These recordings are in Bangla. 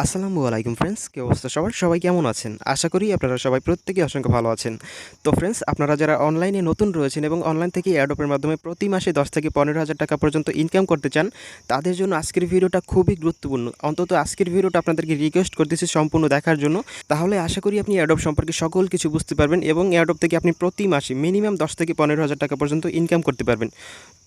আসসালামু আলাইকুম ফ্রেন্ডস, কি অবস্থা সবার? সবাই কেমন আছেন? আশা করি আপনারা সবাই প্রত্যেকেই অসংখ্য ভালো আছেন। তো ফ্রেন্ডস, আপনারা যারা অনলাইনে নতুন রয়েছেন এবং অনলাইন থেকে এয়ারড্রপের মাধ্যমে প্রতি মাসে 10 থেকে 15,000 টাকা পর্যন্ত ইনকাম করতে চান, তাদের জন্য আজকের ভিডিওটা খুবই গুরুত্বপূর্ণ। অন্তত আজকের ভিডিওটা আপনাদেরকে রিকোয়েস্ট করতেছি সম্পূর্ণ দেখার জন্য। তাহলে আশা করি আপনি এয়ারড্রপ সম্পর্কে সকল কিছু বুঝতে পারবেন এবং এয়ারড্রপ থেকে আপনি প্রতি মাসে মিনিমাম 10 থেকে 15,000 টাকা পর্যন্ত ইনকাম করতে পারবেন।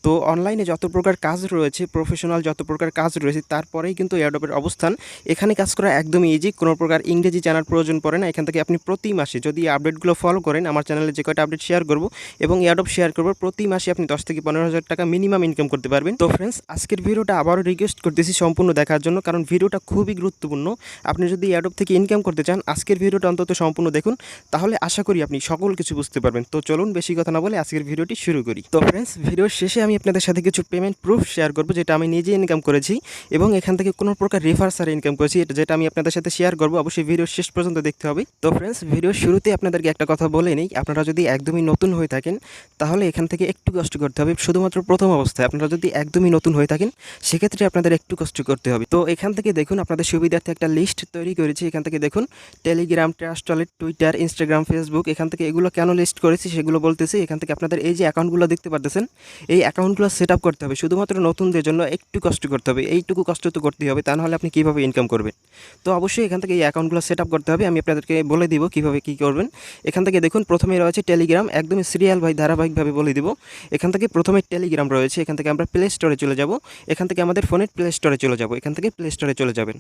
তো অনলাইনে যত প্রকার কাজ রয়েছে, প্রফেশনাল যত প্রকার কাজ রয়েছে, তারপরেই কিন্তু এয়ারড্রপের অবস্থান। এখানে কাজ করা একদমই ইজি, কোনো প্রকার ইংরেজি জানার প্রয়োজন পড়ে না। এখান থেকে আপনি প্রতি মাসে যদি আপডেটগুলো ফলো করেন, আমার চ্যানেলে যে কয়টা আপডেট শেয়ার করব এবং এয়ারড্রপ শেয়ার করব, প্রতি মাসে আপনি 10 থেকে 15,000 টাকা মিনিমাম ইনকাম করতে পারবেন। তো ফ্রেন্ডস, আজকের ভিডিওটা আবারও রিকোয়েস্ট করতেছি সম্পূর্ণ দেখার জন্য, কারণ ভিডিওটা খুবই গুরুত্বপূর্ণ। আপনি যদি এয়ারড্রপ থেকে ইনকাম করতে চান, আজকের ভিডিওটা অন্তত সম্পূর্ণ দেখুন, তাহলে আশা করি আপনি সকল কিছু বুঝতে পারবেন। তো চলুন বেশি কথা না বলে আজকের ভিডিওটি শুরু করি। তো ফ্রেন্ডস, ভিডিওর শেষে আমি আপনাদের সাথে কিছু পেমেন্ট প্রুফ শেয়ার করব, যেটা আমি নিজে ইনকাম করেছি এবং এখান থেকে কোনো প্রকার রেফার ছাড়া ইনকাম করেছি, যেটা আমি আপনাদের সাথে শেয়ার করব। অবশ্যই ভিডিওর শেষ পর্যন্ত দেখতে হবে। তো ফ্রেন্ডস, ভিডিওর শুরুতে আপনাদেরকে একটা কথা বলে নিই, আপনারা যদি একদমই নতুন হয়ে থাকেন তাহলে এখান থেকে একটু কষ্ট করতে হবে। শুধুমাত্র প্রথম অবস্থায় আপনারা যদি একদমই নতুন হয়ে থাকেন, সেক্ষেত্রে আপনাদের একটু কষ্ট করতে হবে। তো এখান থেকে দেখুন, আপনাদের সুবিধার্থে একটা লিস্ট তৈরি করেছি। এখান থেকে দেখুন টেলিগ্রাম, ট্রাস্টওয়ালেট, টুইটার, ইনস্টাগ্রাম, ফেসবুক। এখান থেকে এগুলো কেন লিস্ট করেছি সেগুলো বলতেছি। এখান থেকে আপনাদের এই যে অ্যাকাউন্টগুলো দেখতে পারতেছেন, এই অ্যাকাউন্টগুলো সেট আপ করতে হবে। শুধুমাত্র নতুনদের জন্য একটু কষ্ট করতে হবে, এইটুকু কষ্ট তো করতেই হবে, তা নাহলে আপনি কীভাবে ইনকাম করবেন? তো অবশ্যই এখান থেকে এই অ্যাকাউন্টগুলো সেট আপ করতে হবে। আমি আপনাদেরকে বলে দিব কীভাবে কী করবেন। এখান থেকে দেখুন, প্রথমে রয়েছে টেলিগ্রাম, একদমই সিরিয়াল বাই ধারাবাহিকভাবে বলে দিব। এখান থেকে প্রথমে টেলিগ্রাম রয়েছে, এখান থেকে আমরা প্লে স্টোরে চলে যাব। এখান থেকে আমাদের ফোনের প্লে স্টোরে চলে যাব। এখান থেকে প্লে স্টোরে চলে যাবেন।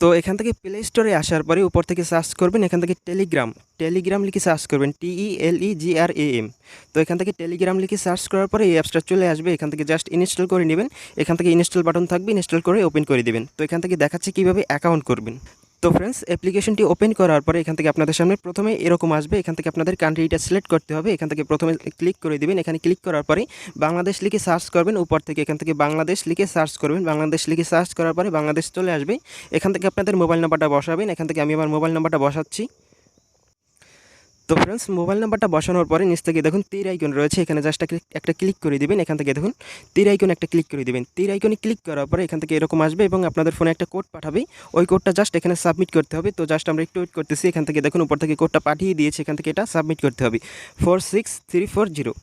তো এখান থেকে প্লে স্টোরে আসার পরে উপর থেকে সার্চ করবেন, এখান থেকে টেলিগ্রাম টেলিগ্রাম লিখে সার্চ করবেন, TELEGRAM। তো এখান থেকে টেলিগ্রাম লিখে সার্চ করার পরে এই অ্যাপসটা চলে আসবে। এখান থেকে জাস্ট ইনস্টল করে নেবেন। এখান থেকে ইনস্টল বাটন থাকবে, ইনস্টল করে ওপেন করে দেবেন। তো এখান থেকে দেখাচ্ছে কীভাবে অ্যাকাউন্ট করবেন। তো ফ্রেন্ডস, অ্যাপ্লিকেশনটি ওপেন করার পরে এখান থেকে আপনাদের সামনে প্রথমে এরকম আসবে। এখান থেকে আপনাদের কান্ট্রিটা সিলেক্ট করতে হবে। এখান থেকে প্রথমে ক্লিক করে দিবেন। এখানে ক্লিক করার পরে বাংলাদেশ লিখে সার্চ করবেন। উপর থেকে এখান থেকে বাংলাদেশ লিখে সার্চ করবেন। বাংলাদেশ লিখে সার্চ করার পরে বাংলাদেশ চলে আসবে। এখান থেকে আপনাদের মোবাইল নাম্বারটা বসাবেন। এখান থেকে আমি আমার মোবাইল নাম্বারটা বসাচ্ছি। তো ফ্রেন্ডস, মোবাইল নাম্বারটা বসানোর পরে নিচ থেকে দেখুন তীর আইকন রয়েছে, এখানে জাস্ট একটা ক্লিক করে দিবেন। এখান থেকে দেখুন তীর আইকন একটা ক্লিক করে দিবেন। তীর আইকনে ক্লিক করার পরে এখান থেকে এরকম আসবে এবং আপনাদের ফোনে একটা কোড পাঠাবে। ওই কোডটা জাস্ট এখানে সাবমিট করতে হবে। তো জাস্ট আমরা একটু ওয়েট করতেছি। এখান থেকে দেখুন উপর থেকে কোডটা পাঠিয়ে দিয়েছে, এখান থেকে এটা সাবমিট করতে হবে, 46340।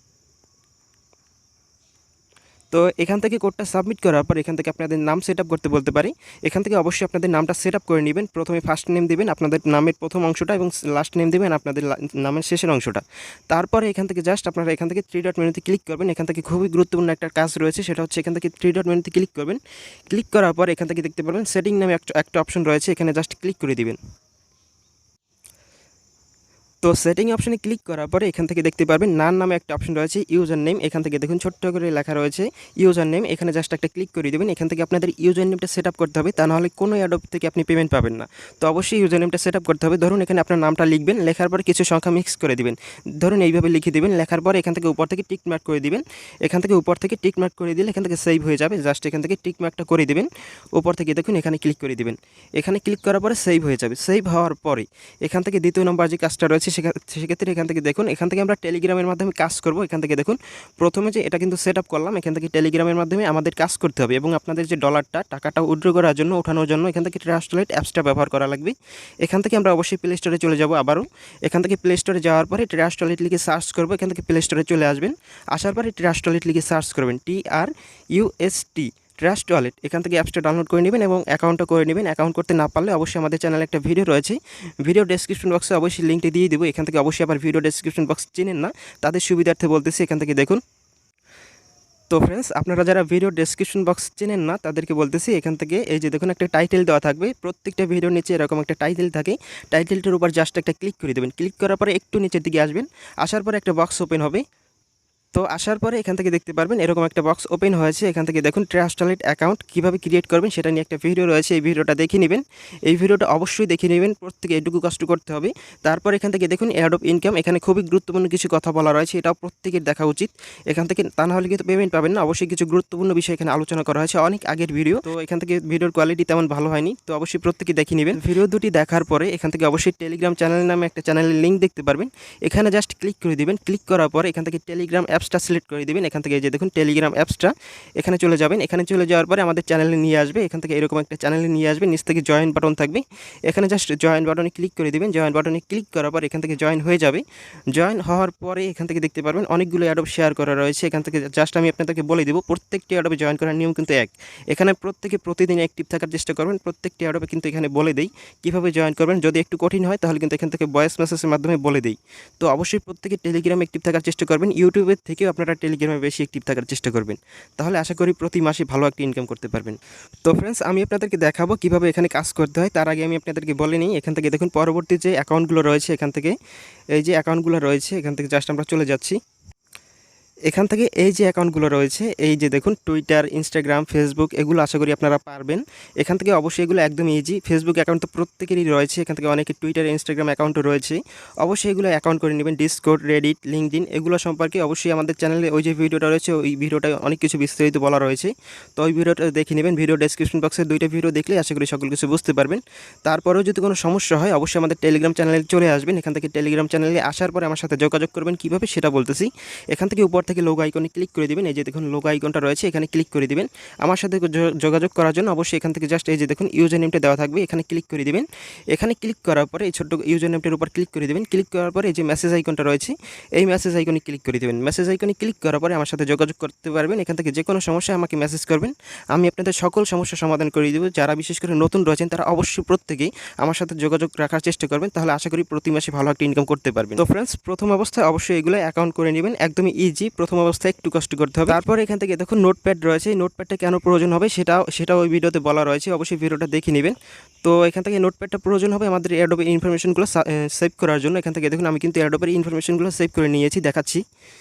তো এখান থেকে কোডটা সাবমিট করার পর এখান থেকে আপনাদের নাম সেট আপ করতে বলতে পারি। এখান থেকে অবশ্যই আপনাদের নামটা সেট আপ করে নেবেন। প্রথমে ফার্স্ট নেম দেবেন, আপনাদের নামের প্রথম অংশটা, এবং লাস্ট নেম দেবেন আপনাদের নামের শেষের অংশটা। তারপরে এখান থেকে জাস্ট আপনারা এখান থেকে 3 ডট মেনুতে ক্লিক করবেন। এখান থেকে খুবই গুরুত্বপূর্ণ একটা কাজ রয়েছে, সেটা হচ্ছে এখান থেকে 3 ডট মেনুতে ক্লিক করবেন। ক্লিক করার পর এখান থেকে দেখতে পারবেন সেটিং নামে একটা অপশন রয়েছে, এখানে জাস্ট ক্লিক করে দিবেন। তো সেটিং অপশনে ক্লিক করার পরে এখান থেকে দেখতে পারবেন নান নামে একটা অপশন রয়েছে, ইউজার নেম। এখান থেকে দেখুন ছোট্ট করে লেখা রয়েছে ইউজার নেম, এখানে জাস্ট একটা ক্লিক করে দেবেন। এখান থেকে আপনাদের ইউজার নেমটা সেট আপ করতে হবে, তা নাহলে কোনো অ্যাডপ থেকে আপনি পেমেন্ট পাবেন না। তো অবশ্যই ইউজার নেমটা সেট আপ করতে হবে। ধরুন এখানে আপনার নামটা লিখবেন, লেখার পরে কিছু সংখ্যা মিক্স করে দিবেন। ধরুন এইভাবে লিখে দিবেন। লেখার পরে এখান থেকে উপর থেকে টিক মার্ক করে দিবেন। এখান থেকে উপর থেকে টিক মার্ক করে দিলে এখান থেকে সেভ হয়ে যাবে। জাস্ট এখান থেকে টিক মার্কটা করে দিবেন। উপর থেকে দেখুন এখানে ক্লিক করে দিবেন। এখানে ক্লিক করার পরে সেভ হয়ে যাবে। সেভ হওয়ার পরে এখান থেকে দ্বিতীয় নম্বর যে কাজটা রয়েছে সেক্ষেত্রে এখান থেকে দেখুন, এখান থেকে আমরা টেলিগ্রামের মাধ্যমে কাজ করব। এখান থেকে দেখুন প্রথমে যে এটা কিন্তু সেট আপ করলাম, এখান থেকে টেলিগ্রামের মাধ্যমে আমাদের কাজ করতে হবে এবং আপনাদের যে টাকাটা উইথড্র করার জন্য, ওঠানোর জন্য এখান থেকে ট্রাস্টওয়ালেট অ্যাপসটা ব্যবহার করা লাগবে। এখান থেকে আমরা অবশ্যই প্লে স্টোরে চলে যাব আবারও। এখান থেকে প্লে স্টোরে যাওয়ার পরে ট্রাস্টওয়ালেট লিখে সার্চ করব। এখান থেকে প্লে স্টোরে চলে আসবেন। আসার পরে ট্রাস্টওয়ালেট লিখে সার্চ করবেন, TRUST ট্রাস্টওয়ালেট। এখান থেকে অ্যাপসটা ডাউনলোড করে নেবেন এবং অ্যাকাউন্টটা করে নেবেন। অ্যাকাউন্ট করতে না পারলে অবশ্যই আমাদের চ্যানেলে একটা ভিডিও রয়েছে, ভিডিও ডেসক্রিপশন বক্সে অবশ্যই লিঙ্কটি দিয়ে দেবো। এখান থেকে অবশ্যই আবার ভিডিও ডেসক্রিপশন বক্স চেনেন না, তাদের সুবিধার্থে বলতেছি। এখান থেকে দেখুন। তো ফ্রেন্ডস, আপনারা যারা ভিডিও ডেসক্রিপশন বক্স চেনেন না তাদেরকে বলতেছি, এখান থেকে এই যে দেখুন একটা টাইটেল দেওয়া থাকবে। প্রত্যেকটা ভিডিওর নিচে এরকম একটা টাইটেল থাকে। টাইটেলটার উপর জাস্ট একটা ক্লিক করে দেবেন। ক্লিক করার পরে একটু নিচের দিকে আসবেন। আসার পরে একটা বক্স ওপেন হবে। তো আসার পরে এখান থেকে দেখতে পারবেন এরকম একটা বক্স ওপেন হয়েছে। এখান থেকে দেখুন ট্রাস্টওয়ালেট অ্যাকাউন্ট কীভাবে ক্রিয়েট করবেন সেটা নিয়ে একটা ভিডিও রয়েছে, এই ভিডিওটা দেখে নেবেন। এই ভিডিওটা অবশ্যই দেখে নেবেন, প্রত্যেকে এটুকু কষ্ট করতে হবে। তারপর এখান থেকে দেখুন এয়ারড্রপ ইনকাম, এখানে খুবই গুরুত্বপূর্ণ কিছু কথা বলা রয়েছে, এটাও প্রত্যেকের দেখা উচিত। এখান থেকে তা না হলে কিন্তু পেমেন্ট পাবেন না। অবশ্যই কিছু গুরুত্বপূর্ণ বিষয় এখানে আলোচনা করা হয়েছে, অনেক আগের ভিডিও। তো এখান থেকে ভিডিওর কোয়ালিটি তেমন ভালো হয়নি, তো অবশ্যই প্রত্যেকে দেখে নেবেন। ভিডিও দুটি দেখার পরে এখান থেকে অবশ্যই টেলিগ্রাম চ্যানেল নামে একটা চ্যানেলের লিঙ্ক দেখতে পারবেন। এখানে জাস্ট ক্লিক করে দিবেন। ক্লিক করার পরে এখান থেকে টেলিগ্রাম অ্যাপস অ্যাপসটা সিলেক্ট করে দিবেন। এখান থেকে এই যে দেখুন টেলিগ্রাম অ্যাপসটা, এখানে চলে যাবেন। এখানে চলে যাওয়ার পরে আমাদের চ্যানেলে নিয়ে আসবে। এখান থেকে এরকম একটা চ্যানেলে নিয়ে আসবে। নিচ থেকে জয়েন বাটন থাকবে, এখানে জাস্ট জয়েন বাটনে ক্লিক করে দিবেন। জয়েন বাটনে ক্লিক করার পর এখান থেকে জয়েন হয়ে যাবে। জয়েন হওয়ার পরে এখান থেকে দেখতে পারবেন অনেকগুলো অ্যাডোব শেয়ার করা রয়েছে। এখান থেকে জাস্ট আমি আপনাদেরকে বলে দেবো, প্রত্যেকটি অ্যাডোবে জয়েন করার নিয়ম কিন্তু এক। এখানে প্রত্যেকে প্রতিদিন অ্যাক্টিভ থাকার চেষ্টা করবেন। প্রত্যেকটি অ্যাডোবে কিন্তু এখানে বলে দেই কীভাবে জয়েন করবেন। যদি একটু কঠিন হয় তাহলে কিন্তু এখান থেকে ভয়েস মেসেজের মাধ্যমে বলে দেই। তো অবশ্যই প্রত্যেকে টেলিগ্রামে অ্যাক্টিভ থাকার চেষ্টা করবেন। ইউটিউবের থেকেও আপনারা টেলিগ্রামে বেশি অ্যাক্টিভ থাকার চেষ্টা করবেন, তাহলে আশা করি প্রতি মাসে ভালো একটা ইনকাম করতে পারবেন। তো ফ্রেন্ডস, আমি আপনাদেরকে দেখাবো কীভাবে এখানে কাজ করতে হয়। তার আগে আমি আপনাদেরকে বলে নিই, এখান থেকে দেখুন পরবর্তী যে অ্যাকাউন্টগুলো রয়েছে, এখান থেকে এই যে অ্যাকাউন্টগুলো রয়েছে, এখান থেকে জাস্ট আমরা চলে যাচ্ছি। এখান থেকে এই যে অ্যাকাউন্টগুলো রয়েছে, এই যে দেখুন টুইটার, ইনস্টাগ্রাম, ফেসবুক, এগুলো আশা করি আপনারা পারবেন। এখান থেকে অবশ্যই এগুলো একদম ইজি। ফেসবুক অ্যাকাউন্ট তো প্রত্যেকেরই রয়েছে, এখান থেকে অনেকে টুইটার, ইনস্টাগ্রাম অ্যাকাউন্টও রয়েছে। অবশ্যই এগুলো অ্যাকাউন্ট করে নেবেন। ডিসকর্ড, রেডিট, লিঙ্কডইন এগুলো সম্পর্কে অবশ্যই আমাদের চ্যানেলে ওই যে ভিডিওটা রয়েছে, ওই ভিডিওটায় অনেক কিছু বিস্তারিত বলা রয়েছে। তো ওই ভিডিওটা দেখে নেবেন। ভিডিও ডেসক্রিপশন বক্সে 2টা ভিডিও দেখলে আশা করি সকল কিছু বুঝতে পারবেন। তারপরেও যদি কোনো সমস্যা হয় অবশ্যই আমাদের টেলিগ্রাম চ্যানেলে চলে আসবেন। এখান থেকে টেলিগ্রাম চ্যানেলে আসার পরে আমার সাথে যোগাযোগ করবেন। কীভাবে সেটা বলতেছি। এখান থেকে উপর থেকে লোগো আইকনে ক্লিক করে দিবেন। এই যে দেখুন লোগো আইকনটা রয়েছে, এখানে ক্লিক করে দিবেন। আমার সাথে যোগাযোগ করার জন্য অবশ্যই এখান থেকে জাস্ট এই যে দেখুন ইউজার নেমটা দেওয়া থাকবে, এখানে ক্লিক করে দিবেন। এখানে ক্লিক করার পরে এই ছোট্ট ইউজার নেমটার উপর ক্লিক করে দিবেন। ক্লিক করার পরে এই যে মেসেজ আইকনটা রয়েছে, এই মেসেজ আইকনে ক্লিক করে দিবেন। মেসেজ আইকনে ক্লিক করার পরে আমার সাথে যোগাযোগ করতে পারবেন। এখান থেকে যে কোনো সমস্যা আমাকে মেসেজ করবেন, আমি আপনাদের সকল সমস্যার সমাধান করে দেবো। যারা বিশেষ করে নতুন রয়েছেন তারা অবশ্যই প্রত্যেকেই আমার সাথে যোগাযোগ রাখার চেষ্টা করবেন, তাহলে আশা করি প্রতি মাসে ভালো একটা ইনকাম করতে পারবেন। তো ফ্রেন্ডস, প্রথম অবস্থায় অবশ্যই এগুলো অ্যাকাউন্ট করে নেবেন। একদমই ইজি। প্রথম অবস্থায় একটু কষ্ট করতে হবে। তারপর এখান থেকে দেখুন নোটপ্যাড রয়েছে, এই নোটপ্যাডটা কেন প্রয়োজন হবে সেটাও ওই ভিডিওতে বলা রয়েছে, অবশ্যই ভিডিওটা দেখে নেবেন। তো এখান থেকে নোটপ্যাডটা প্রয়োজন হবে আমাদের এয়ারড্রপের ইনফরমেশনগুলো সেভ করার জন্য। এখান থেকে দেখুন আমি কিন্তু এয়ারড্রপের ইনফরমেশনগুলো সেভ করে নিয়েছি, দেখাচ্ছি।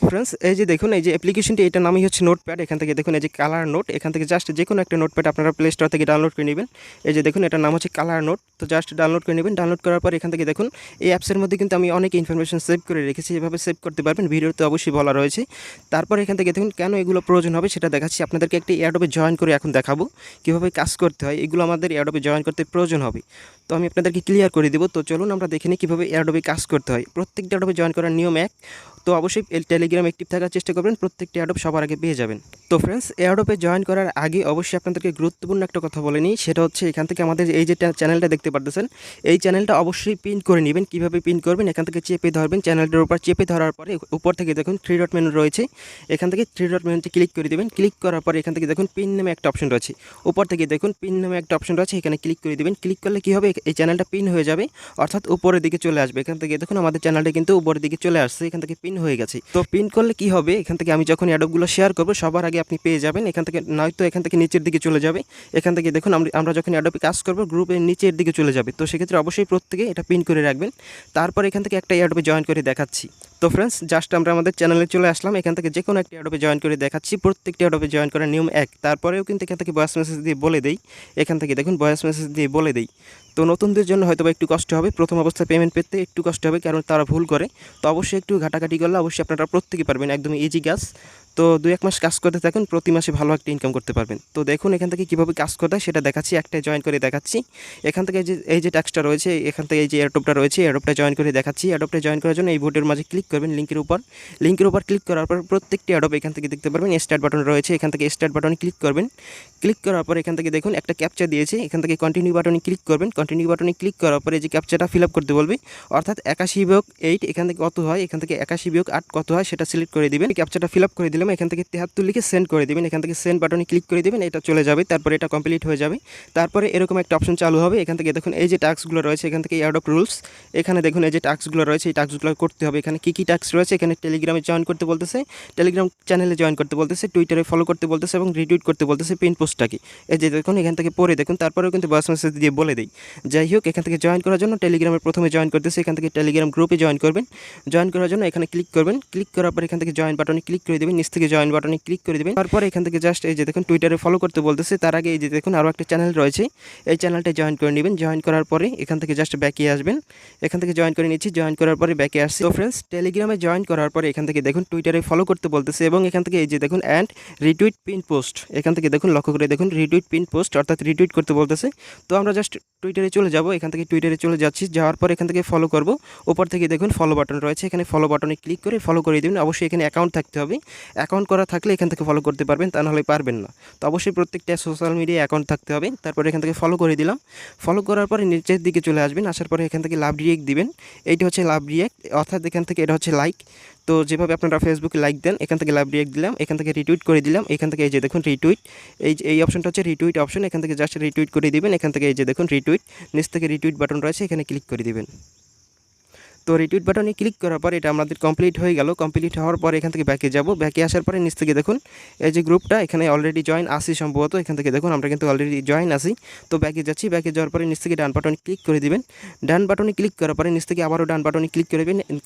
ফ্রেন্ডস, এই যে দেখুন এই যে অ্যাপ্লিকেশনটি, এটার নামই হচ্ছে নোটপ্যাড। এখান থেকে দেখুন এই যে কালার নোট, এখান থেকে জাস্ট যে কোনো একটা নোটপ্যাড আপনারা প্লে স্টোর থেকে ডাউনলোড করে নেবেন। এই যে দেখুন এটার নাম হচ্ছে কালার নোট। তো জাস্ট ডাউনলোড করে নেবেন। ডাউনলোড করার পর এখান থেকে দেখুন এই অ্যাপসের মধ্যে কিন্তু আমি অনেক ইনফরমেশন সেভ করে রেখেছি, এভাবে সেভ করতে পারবেন। ভিডিওতে অবশ্যই বলা রয়েছে। তারপর এখান থেকে দেখুন কেন এগুলো প্রয়োজন হবে সেটা দেখাচ্ছি আপনাদেরকে। একটি এয়ারড্রপে জয়েন করে এখন দেখাবো কীভাবে কাজ করতে হয়। এগুলো আমাদের এয়ারড্রপে জয়েন করতে প্রয়োজন হবে, তো আমি আপনাদেরকে ক্লিয়ার করে দেবো। তো চলুন আমরা দেখে নিই কীভাবে এয়ারড্রপে কাজ করতে হয়। প্রত্যেকটা এয়ারড্রপে জয়েন করার নিয়ম এক। তো অবশ্যই টেলিগ্রাম অ্যাক্টিভ থাকার চেষ্টা করবেন, প্রত্যেকটি এয়ারড্রপ সবার আগে পেয়ে যাবেন। তো ফ্রেন্ডস, এয়ারড্রপে জয়েন করার আগে অবশ্যই আপনাদেরকে গুরুত্বপূর্ণ একটা কথা বলে নিই, সেটা হচ্ছে এখান থেকে আমাদের এই যে চ্যানেলটা দেখতে পারতেছেন, এই চ্যানেলটা অবশ্যই পিন করে নেবেন। কীভাবে পিন করবেন, এখান থেকে চেপে ধরবেন। চ্যানেলটার উপর চেপে ধরার পরে উপর থেকে দেখুন 3 ডট মেনু রয়েছে, এখান থেকে 3 ডট মেনুতে ক্লিক করে দেবেন। ক্লিক করার পরে এখান থেকে দেখুন পিন নামে একটা অপশন রয়েছে, উপর থেকে দেখুন পিন নামে একটা অপশন রয়েছে, এখানে ক্লিক করে দেবেন। ক্লিক করলে কী হবে, এই চ্যানেলটা পিন হয়ে যাবে, অর্থাৎ উপরের দিকে চলে আসবে। এখান থেকে দেখুন আমাদের চ্যানেলটা কিন্তু উপরের দিকে চলে আসছে, এখান থেকে পিন হয়ে গেছে। তো পিন করলে কি হবে, এখান থেকে আমি যখন অ্যাডপগুলো শেয়ার করব সবার আগে আপনি পেয়ে যাবেন। এখান থেকে নয়তো এখান থেকে নিচের দিকে চলে যাবে। এখান থেকে দেখুন আমরা যখন অ্যাডপে কাজ করব গ্রুপের নিচের দিকে চলে যাবে। তো সেক্ষেত্রে অবশ্যই প্রত্যেকে এটা পিন করে রাখবেন। তারপর এখান থেকে একটা অ্যাডপে জয়েন করে দেখাচ্ছি। তো ফ্রেন্ডস, জাস্ট আমরা আমাদের চ্যানেলে চলে আসলাম। এখান থেকে যে কোনো একটা অ্যাডপে জয়েন করে দেখাচ্ছি। প্রত্যেকটি অ্যাডপে জয়েন করার নিয়ম এক। তারপরেও কিন্তু এখান থেকে ভয়েস মেসেজ দিয়ে বলে দেই, এখান থেকে দেখুন ভয়েস মেসেজ দিয়ে বলে দেই। তো নতুনদের জন্য হয়তো একটু কষ্ট হবে, প্রথম অবস্থায় পেমেন্ট পেতে একটু কষ্ট হবে, কারণ তারা ভুল করে। তো অবশ্যই একটু ঘাটাঘাটি করলে অবশ্যই আপনারা প্রত্যেকেই পারবেন, একদমই ইজি কাজ। তো 2-1 মাস কাজ করতে থাকুন, প্রতি মাসে ভালো একটা ইনকাম করতে পারবেন। তো দেখুন এখান থেকে কীভাবে কাজ করতে হয় সেটা দেখাচ্ছি, একটাই জয়েন করে দেখাচ্ছি। এখান থেকে এই যে ট্যাক্সটা রয়েছে, এখান থেকে এই যে এয়ারড্রপটা রয়েছে, এয়ারড্রপটা জয়েন করে দেখাচ্ছি। এয়ারড্রপটা জয়েন করার জন্য এই বোর্ডের মাঝে ক্লিক করবেন, লিঙ্কের উপর ক্লিক করার পর প্রত্যেকটি এয়ারড্রপ এখান থেকে দেখতে পারবেন স্টার্ট বাটন রয়েছে, এখান থেকে স্টার্ট বাটনে ক্লিক করবেন। ক্লিক করার পর এখান থেকে দেখুন একটা ক্যাপচা দিয়েছে, এখান থেকে কন্টিনিউ বাটনে ক্লিক করবেন। কন্টিনিউ বাটনে ক্লিক করার পরে যে ক্যাপচাটা ফিল আপ করতে বলবে, অর্থাৎ 81-8 এখান থেকে কত হয়, এখান থেকে 81-8 কত হয় সেটা সিলেক্ট করে দিবেন। ক্যাপচাটা ফিল আপ করে দিলাম, এখান থেকে 73 লিখে সেন্ড করে দিবেন। এখান থেকে সেন্ড বাটনে ক্লিক করে দিবেন, এটা চলে যাবে। তারপরে এটা কমপ্লিট হয়ে যাবে। তারপরে এরকম একটা অপশন চালু হবে। এখান থেকে দেখুন এই যে টাস্কগুলো রয়েছে, এখান থেকে এয়ারড্রপ রুলস, এখানে দেখুন এই যে টাস্কগুলো রয়েছে, এই টাস্কগুলো করতে হবে। এখানে কী টাস্ক রয়েছে, এখানে টেলিগ্রামে জয়েন করতে বলতেছে, টেলিগ্রাম চ্যানেলে জয়েন করতে বলতেছে, টুইটারে ফলো করতে বলতেছে এবং রিটুইট করতে বলতেছে পিন পোস্টটাকে। এই যে দেখুন এখান থেকে পরে দেখুন, তারপরেও কিন্তু ভয়েস মেসেজ দিয়ে বলে দেই। যাই হোক, এখান থেকে জয়েন করার জন্য টেলিগ্রামের প্রথমে জয়েন করতেছে, এখান থেকে টেলিগ্রাম গ্রুপে জয়েন করবেন। জয়েন করার জন্য এখানে ক্লিক করবেন। ক্লিক করার পর এখান থেকে জয়েন বাটনে ক্লিক করে দেবেন। নিচ থেকে জয়েন বাটনে ক্লিক করে দেবেন। তারপর এখান থেকে জাস্ট এই যে দেখুন টুইটারে ফলো করতে বলতেছে, তার আগে এই যে দেখুন আরও একটা চ্যানেল রয়েছে, এই চ্যানেলটা জয়েন করে নেবেন। জয়েন করার পরে এখান থেকে জাস্ট ব্যাকে আসবেন, এখান থেকে জয়েন করে নিচ্ছি, জয়েন করার পরে ব্যাকে আসছি। তো ফ্রেন্ডস, টেলিগ্রামে জয়েন করার পরে এখান থেকে দেখুন টুইটারে ফলো করতে বলতেছে এবং এখান থেকে এই যে দেখুন অ্যান্ড রিটুইট পিন পোস্ট, এখান থেকে দেখুন লক্ষ্য করে দেখুন রিটুইট পিন পোস্ট অর্থাৎ রিটুইট করতে বলতেছে। তো আমরা জাস্ট টুইটারে চলে যাব, এখান থেকে টুইটারে চলে যাচ্ছি, যাওয়ার পর এখান থেকে ফলো করব। উপর থেকে দেখুন ফলো বাটন রয়েছে, এখানে ফলো বাটনে ক্লিক করে ফলো করে দেবেন। অবশ্যই এখানে অ্যাকাউন্ট থাকতে হবে, অ্যাকাউন্ট করা থাকলে এখান থেকে ফলো করতে পারবেন, তা নাহলে পারবেন না। তো অবশ্যই প্রত্যেকটা সোশ্যাল মিডিয়ায় অ্যাকাউন্ট থাকতে হবে। তারপরে এখান থেকে ফলো করে দিলাম, ফলো করার পরে নিচের দিকে চলে আসবেন, আসার পরে এখান থেকে লাভ রিয়েক্ট দিবেন। এইটা হচ্ছে লাভ রিয়েক্ট, অর্থাৎ এখান থেকে এটা হচ্ছে লাইক। তো যেভাবে আপনারা ফেসবুকে লাইক দেন, এখান থেকে লাভ রিয়েক্ট দিলাম, এখান থেকে রিটুইট করে দিলাম। এখান থেকে এই যে দেখুন রিটুইট, এই অপশনটা হচ্ছে রিটুইট অপশন, এখান থেকে জাস্ট রিটুইট করে দিবেন। এখান থেকে এই যে দেখুন রিটুইট, নিচ থেকে রিটুইট বাটন রয়েছে, এখানে ক্লিক করে দিবেন। তো রিটুইট বাটনে ক্লিক করার পর এটা আমাদের কমপ্লিট হয়ে গেল। কমপ্লিট হওয়ার পর এখান থেকে ব্যাকে যাব, ব্যাকে আসার পরে নিচ থেকে দেখুন এই যে গ্রুপটা, এখানে অলরেডি জয়েন আসি সম্ভবত, এখান থেকে দেখুন আমরা কিন্তু অলরেডি জয়েন আসি। তো ব্যাকে যাচ্ছি, ব্যাকে যাওয়ার পরে নিচ থেকে ডান বাটনে ক্লিক করে দিবেন। ডান বাটনে ক্লিক করার পরে নিচ থেকে আবারও ডান বাটনে ক্লিক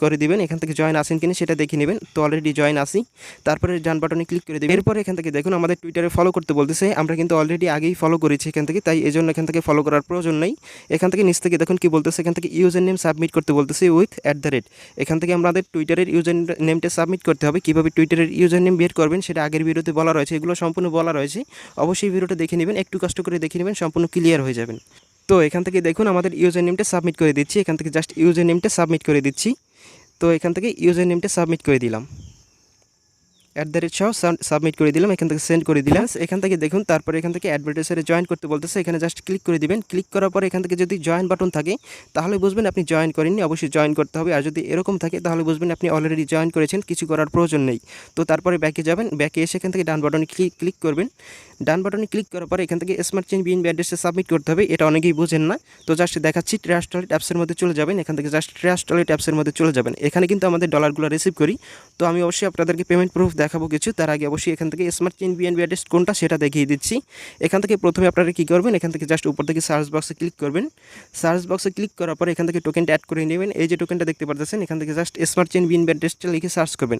করে দিবেন, এখান থেকে জয়েন আসেন কিনা সেটা দেখে নেবেন। তো অলরেডি জয়েন আসি, তারপরে ডান বাটনে ক্লিক করে দেবেন। এরপরে এখান থেকে দেখুন আমাদের টুইটারে ফলো করতে বলতেছে, আমরা কিন্তু অলরেডি আগেই ফলো করেছি এখান থেকে, তাই এই জন্য এখান থেকে ফলো করার প্রয়োজন নেই। এখান থেকে নিচ থেকে দেখুন কি বলতেছে, এখান থেকে ইউজার নেম সাবমিট করতে বলতেছে উইথ @। এখান থেকে আমাদের টুইটারের ইউজার নেমটা সাবমিট করতে হবে। কীভাবে টুইটারের ইউজার নেম বের করবেন সেটা আগের ভিডিওতে বলা রয়েছে, এগুলো সম্পূর্ণ বলা রয়েছে। অবশ্যই ভিডিওটা দেখে নেবেন, একটু কষ্ট করে দেখে নেবেন, সম্পূর্ণ ক্লিয়ার হয়ে যাবেন। তো এখান থেকে দেখুন আমাদের ইউজার নেমটা সাবমিট করে দিচ্ছি, এখান থেকে জাস্ট ইউজার নেমটা সাবমিট করে দিচ্ছি। তো এখান থেকে ইউজার নেমটা সাবমিট করে দিলাম, সহ সাবমিট করে দিলাম, এখান থেকে সেন্ড করে দিলাম। এখান থেকে দেখুন তারপরে এখান থেকে অ্যাডভার্টাইজারে জয়েন করতে বলতেছে, এখানে জাস্ট ক্লিক করে দিবেন। ক্লিক করার পরে এখান থেকে যদি জয়েন বাটন থাকে তাহলে বুঝবেন আপনি জয়েন করেননি, অবশ্যই জয়েন করতে হবে। আর যদি এরকম থাকে তাহলে বুঝবেন আপনি অলরেডি জয়েন করেছেন, কিছু করার প্রয়োজন নেই। তো তারপরে ব্যাকে যাবেন, ব্যাকে এসে এখান থেকে ডান বাটনে ক্লিক করবেন। ডান বাটনে ক্লিক করার পরে এখান থেকে স্মার্ট চেইন বিএনবি অ্যাড্রেসে সাবমিট করতে হবে, এটা অনেকেই বুঝেন না। তো জাস্ট দেখাচ্ছি, ট্রাস্ট ওয়ালেট অ্যাপসের মধ্যে চলে যাবেন, এখান থেকে জাস্ট ট্রাস্ট ওয়ালেট অ্যাপসের মধ্যে চলে যাবেন। এখানে কিন্তু আমাদের ডলারগুলো রিসিভ করি। তো আমি অবশ্যই আপনাদেরকে পেমেন্ট প্রুফ দেখাবো কিছু, তার আগে অবশ্যই এখান থেকে স্মার্ট চেইন বিএনবি অ্যাড্রেস কোনটা সেটা দেখিয়ে দিচ্ছি। এখান থেকে প্রথমে আপনারা কী করবেন, এখান থেকে জাস্ট উপর থেকে সার্চ বক্সে ক্লিক করবেন। সার্চ বক্সে ক্লিক করার পরে এখান থেকে টোকেনটা অ্যাড করে নেবেন। এই যে টোকেনটা দেখতে পাচ্ছেন, এখান থেকে জাস্ট স্মার্ট চেইন বিএনবি অ্যাড্রেসটা লিখে সার্চ করবেন,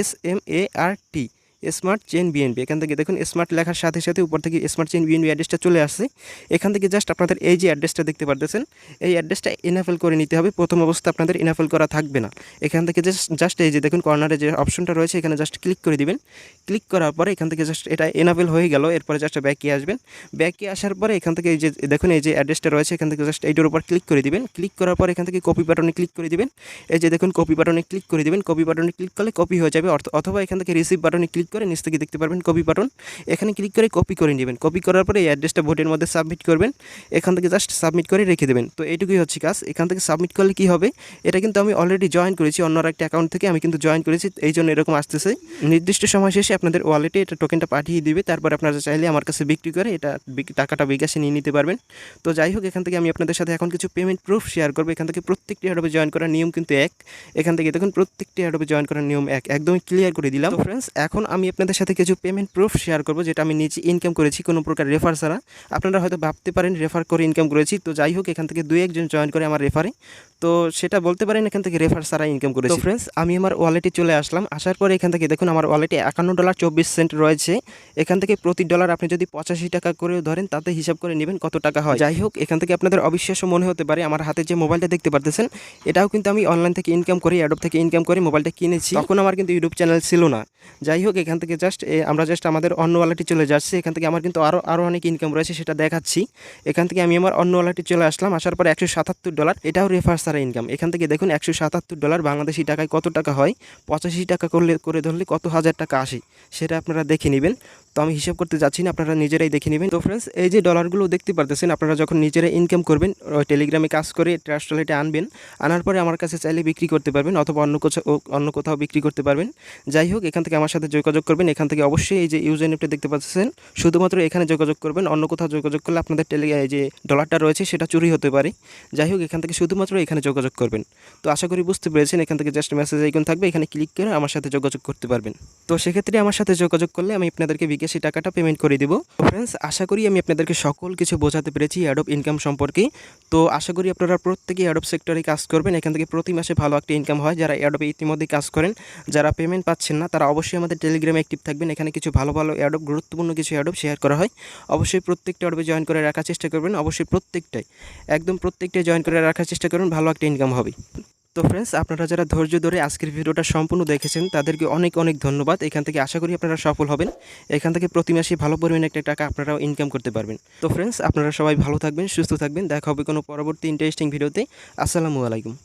SMART স্মার্ট চেইন বিএনবি। এখান থেকে দেখুন স্মার্ট লেখার সাথে সাথে উপর থেকে স্মার্ট চেইন বিএনবি অ্যাড্রেসটা চলে আসছে। এখান থেকে জাস্ট আপনাদের এই যে অ্যাড্রেসটা দেখতে পাচ্ছেন, এই অ্যাড্রেসটা ইনাফেল করে নিতে হবে। প্রথম অবস্থা আপনাদের ইনাফেল করা থাকবে না। এখান থেকে জাস্ট এই যে দেখুন কর্নারে যে অপশনটা রয়েছে, এখানে জাস্ট ক্লিক করে দিবেন। ক্লিক করার পরে এখান থেকে জাস্ট এটা ইনাফেল হয়ে গেল। এরপরে জাস্ট ব্যাকে আসবেন, ব্যাকে আসার পরে এখান থেকে এই যে দেখুন এই যে অ্যাড্রেসটা রয়েছে, এখান থেকে জাস্ট এইটার উপর ক্লিক করে দিবেন। ক্লিক করার পর এখান থেকে কপি বাটনে ক্লিক করে দিবেন। এই যে দেখুন কপি বাটনে ক্লিক করে দিবেন, কপি বাটনে ক্লিক করলে কপি হয়ে যাবে। অথবা এখান থেকে রিসিভ বাটনে ক্লিক করে নিচ থেকে দেখতে পারবেন কপি বাটন, এখানে ক্লিক করে কপি করে নেবেন। কপি করার পরে এই অ্যাড্রেসটা ভোটের মধ্যে সাবমিট করবেন, এখান থেকে জাস্ট সাবমিট করে রেখে দেবেন। তো এইটুকুই হচ্ছে কাজ। এখান থেকে সাবমিট করলে কি হবে, এটা কিন্তু আমি অলরেডি জয়েন করেছি অন্য একটা অ্যাকাউন্ট থেকে, আমি কিন্তু জয়েন করেছি, এই জন্য এরকম আসতেছে। নির্দিষ্ট সময় শেষে আপনাদের ওয়ালেটে এটা টোকেনটা পাঠিয়ে দিবে, তারপর আপনারা চাইলে আমার কাছে বিক্রি করে এটা টাকাটা বিকাশে নিয়ে নিতে পারবেন। তো যাই হোক, এখান থেকে আমি আপনাদের সাথে এখন কিছু পেমেন্ট প্রুফ শেয়ার করবো। এখান থেকে প্রত্যেকটি অ্যাডবে জয়েন করার নিয়ম কিন্তু এক। এখান থেকে দেখুন প্রত্যেকটি অ্যাডবে জয়েন করার নিয়ম এক, একদমই ক্লিয়ার করে দিলাম। তো ফ্রেন্ডস, এখন আমি আপনাদের সাথে কিছু পেমেন্ট প্রুফ শেয়ার করব যেটা আমি নিজে ইনকাম করেছি কোনো প্রকার রেফার ছাড়া। আপনারা হয়তো ভাবতে পারেন রেফার করে ইনকাম করেছি, তো যাই হোক এখান থেকে 2-1 জন জয়েন করে আমার রেফারে, তো সেটা বলতে পারেন এখান থেকে রেফার ছাড়া ইনকাম করেছি। তো ফ্রেন্ডস, আমি আমার ওয়ালেটে চলে আসলাম। আসার পরে এখান থেকে দেখুন আমার ওয়ালেটে $51.24 রয়েছে। এখান থেকে প্রতি ডলার আপনি যদি 85 টাকা করেও ধরেন, তাতে হিসাব করে নেবেন কত টাকা হয়। যাই হোক, এখান থেকে আপনাদের অবিশ্বাস্য মনে হতে পারে, আমার হাতে যে মোবাইলটা দেখতে পারতেছেন এটাও কিন্তু আমি অনলাইন থেকে ইনকাম করি, অ্যাডোব থেকে ইনকাম করে মোবাইলটা কিনেছি। তখন আমার কিন্তু ইউটিউব চ্যানেল ছিল না। যাই হোক, এখান থেকে জাস্ট আমরা আমাদের অন্য ওয়ালেটে চলে যাচ্ছি। এখান থেকে আমার কিন্তু আরও অনেক ইনকাম রয়েছে, সেটা দেখাচ্ছি। এখান থেকে আমি আমার অন্য ওয়ালেটে চলে আসলাম। আসার পর $177, এটাও রেফার ছাড়া ইনকাম। এখান থেকে দেখুন $177 বাংলাদেশি টাকায় কত টাকা হয়, 85 টাকা করে ধরলে কত হাজার টাকা আসে সেটা আপনারা দেখে নেবেন। তো আমি হিসাব করতে যাচ্ছি না, আপনারা নিজেরাই দেখে নেবেন। তো ফ্রেন্ডস, এই যে ডলারগুলো দেখতে পারতেছেন, আপনারা যখন নিজেরা ইনকাম করবেন, টেলিগ্রামে কাজ করে ট্রাস্ট ওয়ালেটে আনবেন, আনার পরে আমার কাছে চাইলে বিক্রি করতে পারবেন, অথবা অন্য কোথাও বিক্রি করতে পারবেন। যাই হোক, এখান থেকে আমার সাথে যোগাযোগ করবেন। এখান থেকে অবশ্যই এই যে ইউজার নেমটা দেখতে পাচ্ছেন, শুধুমাত্র এখানে যোগাযোগ করবেন। অন্য কোথাও যোগাযোগ করলে আপনাদের এই যে ডলারটা রয়েছে সেটা চুরি হতে পারে। যাই হোক, এখান থেকে শুধুমাত্র এখানে যোগাযোগ করবেন। তো আশা করি বুঝতে পেরেছেন। এখান থেকে জাস্ট মেসেজ আইকন থাকবে, এখানে ক্লিক করে আমার সাথে যোগাযোগ করতে পারবেন। তো সেক্ষেত্রে আমার সাথে যোগাযোগ করলে আমি আপনাদেরকে আপনাদেরকে সেই টাকাটা পেমেন্ট করে দিব। তো ফ্রেন্ডস, আশা করি আমি আপনাদেরকে সকল কিছু বোঝাতে পেরেছি অ্যাডোব ইনকাম সম্পর্কে। তো আশা করি আপনারা প্রত্যেকেই অ্যাডোব সেক্টরে কাজ করবেন, এখান থেকে প্রতি মাসে ভালো একটা ইনকাম হয়। যারা অ্যাডোবে ইতিমধ্যেই কাজ করেন, যারা পেমেন্ট পাচ্ছেন না, তারা অবশ্যই আমাদের টেলিগ্রামে অ্যাক্টিভ থাকবেন। এখানে কিছু ভালো ভালো অ্যাডোব, গুরুত্বপূর্ণ কিছু অ্যাডোব শেয়ার করা হয়। অবশ্যই প্রত্যেকটা অ্যাডোবে জয়েন করে রাখার চেষ্টা করবেন, অবশ্যই প্রত্যেকটাই, একদম প্রত্যেকটাই জয়েন করে রাখার চেষ্টা করবেন, ভালো একটা ইনকাম হবে। তো ফ্রেন্ডস, আপনারা যারা ধৈর্য ধরে আজকের ভিডিওটা সম্পূর্ণ দেখেছেন তাদেরকে অনেক অনেক ধন্যবাদ। এখান থেকে আশা করি আপনারা সফল হবেন, এখান থেকে প্রতি মাসে ভালো পরিমাণে একটা টাকা আপনারাও ইনকাম করতে পারবেন। তো ফ্রেন্ডস, আপনারা সবাই ভালো থাকবেন, সুস্থ থাকবেন, দেখা হবে কোনো পরবর্তী ইন্টারেস্টিং ভিডিওতে। আসসালামু আলাইকুম।